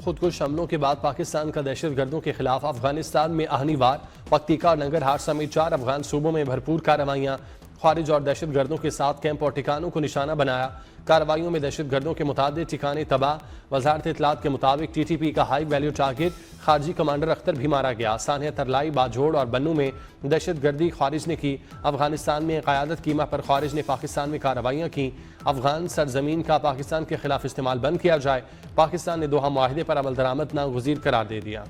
खुदकुश हमलों के बाद पाकिस्तान का दहशत गर्दों के खिलाफ अफगानिस्तान में आहनी वार, पक्तिका और नंगरहार समेत 4 अफगान सूबों में भरपूर कार्रवाइयां। खारिज और दहशत गर्दों के साथ कैंप और ठिकानों को निशाना बनाया। कार्रवाइयों में दहशत गर्दों के मुताबिक ठिकाने तबाह। वजारत इत्तलात के मुताबिक TTP का हाई वैल्यू टारगेट खारजी कमांडर अख्तर भी मारा गया। सानिया, तरलाई, बाजोड़ और बन्नू में दहशत गर्दी खारिज ने की। अफगानिस्तान में क़यादत कीमा पर खारिज ने पाकिस्तान में कार्रवाइयाँ की। अफगान सरजमीन का पाकिस्तान के खिलाफ इस्तेमाल बंद किया जाए। पाकिस्तान ने दोहा मुआहिदे पर अमल दरामद नागुज़ीर करार दे दिया।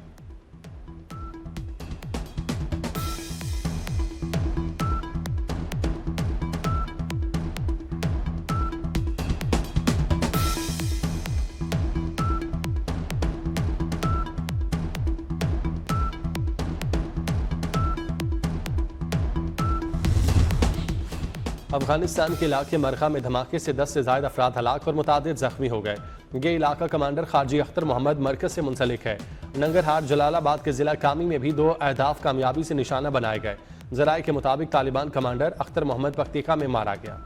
अफगानिस्तान के इलाके मरखा में धमाके से 10 से ज़ायद अफराद हलाक और मुतादिद जख्मी हो गए। ये इलाका कमांडर खारजी अख्तर मोहम्मद मरकज से मुंसलिक है। नंगरहार जलालाबाद के जिला कामी में भी 2 अहदाफ कामयाबी से निशाना बनाए गए। ज़राए के मुताबिक तालिबान कमांडर अख्तर मोहम्मद पक्तिका में मारा गया।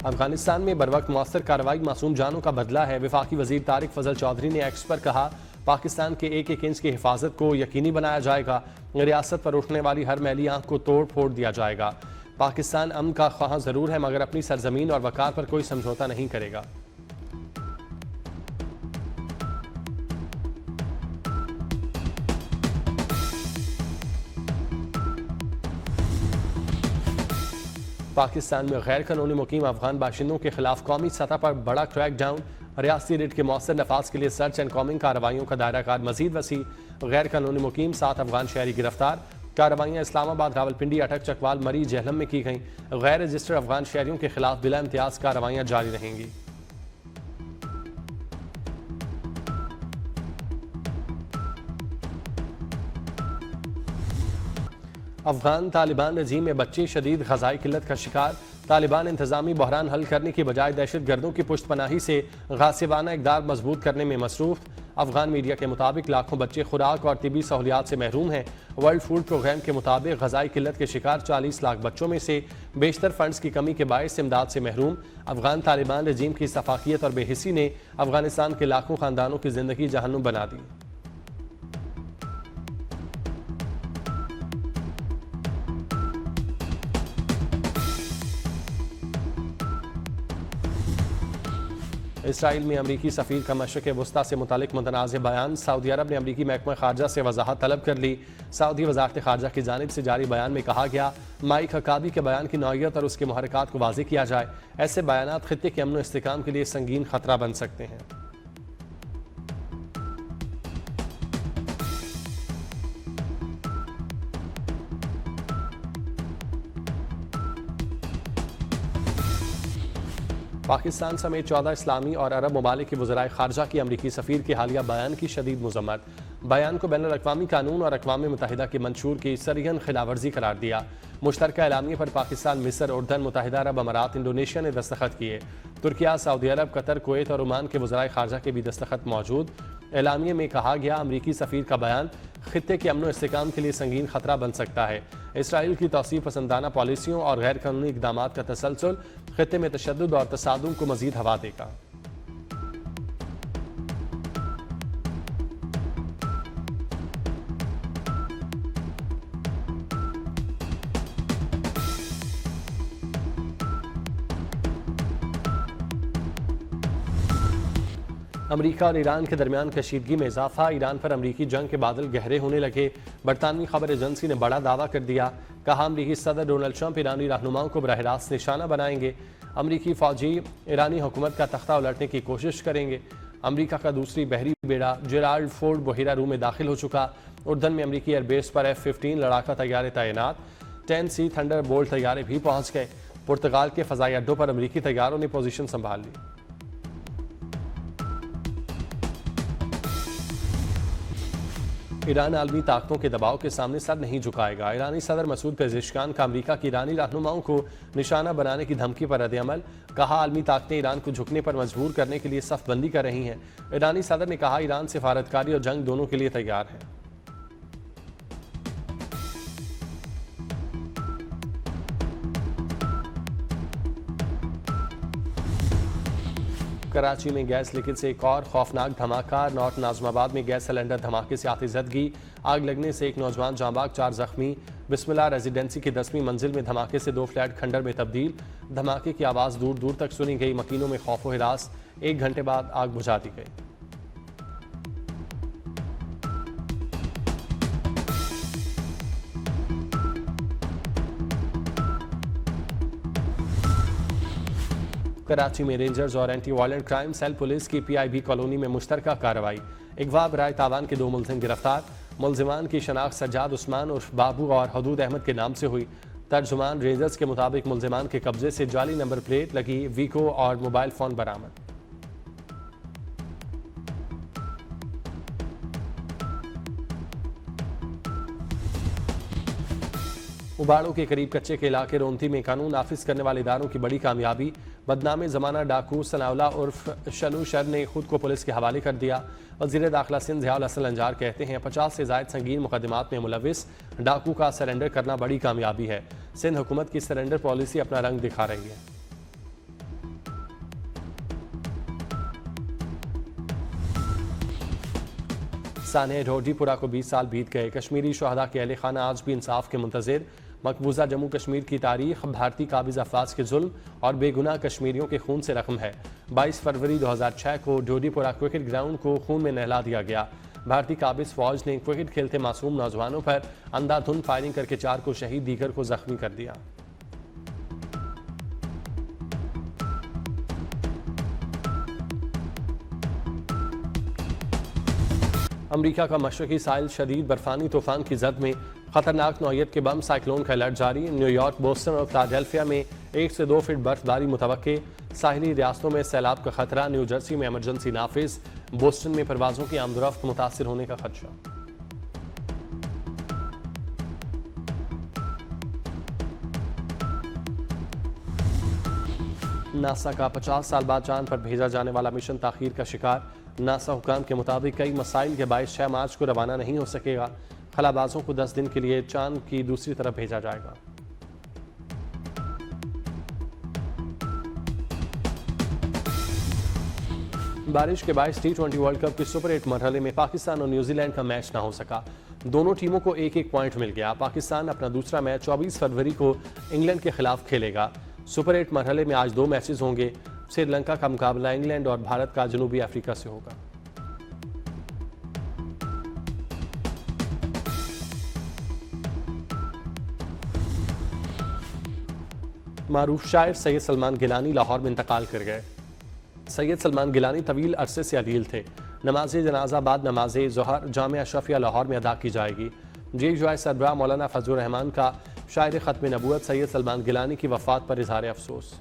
अफगानिस्तान में बरवक्त मौसर कार्रवाई मासूम जानों का बदला है। वफाकी वजीर तारिक फजल चौधरी ने एक्स पर कहा, पाकिस्तान के एक एक इंच की हिफाजत को यकीनी बनाया जाएगा। रियासत पर उठने वाली हर मैली आंख को तोड़ फोड़ दिया जाएगा। पाकिस्तान अमन का ख्वाह जरूर है, मगर अपनी सरजमीन और वकार पर कोई समझौता नहीं करेगा। पाकिस्तान में गैर कानूनी मुकीम अफगान बाशिंदों के खिलाफ कौमी सतह पर बड़ा क्रैकडाउन। रियासती रेट के मौसर नफाज के लिए सर्च एंड कॉमिंग कार्रवाइयों का दायरा कार मजीद वसी। गैर कानूनी मुकीम 7 अफगान शहरी गिरफ्तार। कार्रवाइयाँ इस्लामाबाद, रावलपिंडी, अटक, चकवाल, मरी, जहलम में की गईं। गैर रजिस्टर्ड अफगान शहरियों के खिलाफ बिला इम्तियाज कार्रवाइयाँ जारी रहेंगी। अफगान तालिबान रजीम में बच्चे शदीद ग़ज़ाई किल्लत का शिकार। तालिबान इंतज़ामी बहरान हल करने की बजाय दहशत गर्दों की पुष्ट पनाही से गासिबाना इक़दार मजबूत करने में मसरूफ़। अफगान मीडिया के मुताबिक लाखों बच्चे खुराक और तिबी सहूलियात से महरूम हैं। वर्ल्ड फूड प्रोग्राम के मुताबिक ग़ज़ाई किल्लत के शिकार 40 लाख बच्चों में से बेशतर फ़ंड्स की कमी के बायस इमदाद से महरूम। अफगान तालिबान रजीम की सफाकियत और बेहिसी ने अफगानिस्तान के लाखों ख़ानदानों की ज़िंदगी जहन्नुम बना दी। इसराइल में अमरीकी सफ़ीर का मशरिक़ वस्ता से मुतालिक मुतनाज़ बयान। सऊदी अरब ने अमरीकी महकमा ख़ारजा से वजाहत तलब कर ली। सऊदी वज़ारत ख़ारजा की जानिब से जारी बयान में कहा गया, माइक हकाबी के बयान की नौइयत और उसके मुहरकात को वाज़ेह किया जाए। ऐसे बयानात ख़ित्ते के अमन व इस्तेहकाम के लिए संगीन ख़तरा बन सकते हैं। पाकिस्तान समेत 14 इस्लामी और अरब ममालिक के वज़राए ख़ारजा की अमरीकी सफ़ीर के हालिया बयान की शदीद मज़म्मत। बयान को बैनुल अक़वामी कानून और अक़वाम मुत्तहिदा के मंशूर की सरयन खिलाफवर्जी करार दिया। मुश्तरका एलामिया पर पाकिस्तान, मिस्र, उर्दन, मुत्तहिदा अरब अमारात, इंडोनेशिया ने दस्तखत किए। तुर्किया, सऊदी अरब, कतर, कुवैत और ओमान के वज़राए ख़ारजा के भी दस्तखत मौजूद। एलामिया में कहा गया, अमरीकी सफ़ीर का बयान ख़ित्ते के अमन व इस्तेहकाम के लिए संगीन ख़तरा बन सकता है। इसराइल की तौसीफ़ पसंदाना पॉलिसियों और गैर कानूनी इक़दामात का तसलसल ख़ित्ते में तशद्दुद और तसादुम को मज़ीद हवा देगा। अमरीका और ईरान के दरमियान कशीदगी में इजाफा। ईरान पर अमरीकी जंग के बादल गहरे होने लगे। बरतानवी खबर एजेंसी ने बड़ा दावा कर दिया। कहा, अमरीकी सदर डोनाल्ड ट्रंप ईरानी रहनुमाओं को बराह रास्त निशाना बनाएंगे। अमरीकी फौजी ईरानी हुकूमत का तख्ता उलटने की कोशिश करेंगे। अमरीका का दूसरी बहरी बेड़ा जेराल्ड फोर्ड बहिरा रूम में दाखिल हो चुका। उर्दन में अमरीकी एयरबेस पर F-15 लड़ाका तैयारे तैनात। 10C थंडरबोल्ट तैयारे भी पहुंच गए। पुर्तगाल के फ़ज़ाई अड्डों पर अमरीकी तैयारों ने पोजीशन संभाल ली। ईरान आलमी ताकतों के दबाव के सामने सर नहीं झुकाएगा। ईरानी सदर मसूद पेज़ेश्कियान का अमरीका की ईरानी रहनुमाओं को निशाना बनाने की धमकी पर रद्द-ए-अमल। कहा, आलमी ताकतें ईरान को झुकने पर मजबूर करने के लिए सफ़बंदी कर रही हैं। ईरानी सदर ने कहा, ईरान सिफारतकारी और जंग दोनों के लिए तैयार है। कराची में गैस लीकेज से एक और खौफनाक धमाका। नॉर्थ नाजमाबाद में गैस सिलेंडर धमाके से आतिशबाजी। आग लगने से एक नौजवान जाँ बाग, 4 जख्मी। बिस्मिल्लाह रेजिडेंसी की 10वीं मंजिल में धमाके से 2 फ्लैट खंडर में तब्दील। धमाके की आवाज़ दूर दूर तक सुनी गई। मकीनों में खौफ व हिरास। 1 घंटे बाद आग बुझा दी गई। कराची में रेंजर्स और anti violent crime cell police की PIB कॉलोनी में मुश्तरका कार्रवाई। अगवा बराए तावान के 2 मुलजिम गिरफ्तार। मुलजिमान की शनाख्त सज्जाद उस्मान उर्फ बाबू और हदूद अहमद के नाम से हुई। तर्जुमान रेंजर्स के मुताबिक मुलजिमान के कब्जे से जाली नंबर प्लेट लगी वीको और मोबाइल फोन बरामद। उबाड़ों के करीब कच्चे के इलाके रोंती में कानून नाफिज करने वाले इदारों की बड़ी कामयाबी। बदनामे जमाना डाकू सनाउल्लाह उर्फ शनु शर ने खुद को पुलिस के हवाले कर दिया। वज़ीर दाखिला सिंध ज़ियाउल हसन अंजार कहते हैं 50 से ज़ायद संगीन मुकदमात में मुलविस डाकू का सरेंडर करना बड़ी कामयाबी है। सिंध हुकूमत की सरेंडर पॉलिसी अपना रंग दिखा रही है। साने ढोडीपुरा को 20 साल बीत गए। कश्मीरी शहदा के अहले खाना आज भी इंसाफ के मुंतज़िर। मकबूजा जम्मू कश्मीर की तारीख भारतीय काबिज अफवाज के जुल्म और बेगुनाह कश्मीरियों के खून से रकम है। 22 फरवरी 2006 को ढोडीपुरा क्रिकेट ग्राउंड को खून में नहला दिया गया। भारतीय काबिज फौज ने क्रिकेट खेलते मासूम नौजवानों पर अंधाधुंध फायरिंग करके 4 को शहीद, दीगर को जख्मी कर दिया। अमरीका का मशरकी साहिल शदीद बर्फानी तूफान की जद में। खतरनाक नौयत के बम साइक्लोन का अलर्ट जारी। न्यूयॉर्क, बोस्टन और फिलाडेल्फिया में 1 से 2 फीट बर्फबारी मुतवक्के। साहिली रियासतों में सैलाब का खतरा। न्यू जर्सी में इमरजेंसी नाफिज। बोस्टन में परवाजों की आमदोरफ्त मुतासिर होने का खदशा। नासा का 50 साल बाद चांद पर भेजा जाने वाला मिशन ताखीर का शिकार। नासा हुकाम के मुताबिक कई मसाइल के बायस 6 मार्च को रवाना नहीं हो सकेगा। खलाबाजों को 10 दिन के लिए चांद की दूसरी तरफ भेजा जाएगा। बारिश के बायस T20 वर्ल्ड कप के सुपर 8 मरहले में पाकिस्तान और न्यूजीलैंड का मैच न हो सका। दोनों टीमों को 1-1 पॉइंट मिल गया। पाकिस्तान अपना दूसरा मैच 24 फरवरी को इंग्लैंड के खिलाफ खेलेगा। सुपर 8 मरहले में आज 2 मैचेस होंगे। श्रीलंका का मुकाबला इंग्लैंड और भारत का जनूबी अफ्रीका से होगा। मारूफ शायर सैयद सलमान गिलानी लाहौर में इंतकाल कर गए। सैयद सलमान गिलानी तवील अरसे से अदील थे। नमाज जनाजा बाद नमाज ज़ोहर जामिया अशरफिया लाहौर में अदा की जाएगी। JUI सरबराह मौलाना फजलुर रहमान का शायर ख़त्म नबूवत सैयद सलमान गिलानी की वफ़ात पर इज़हार अफसोस।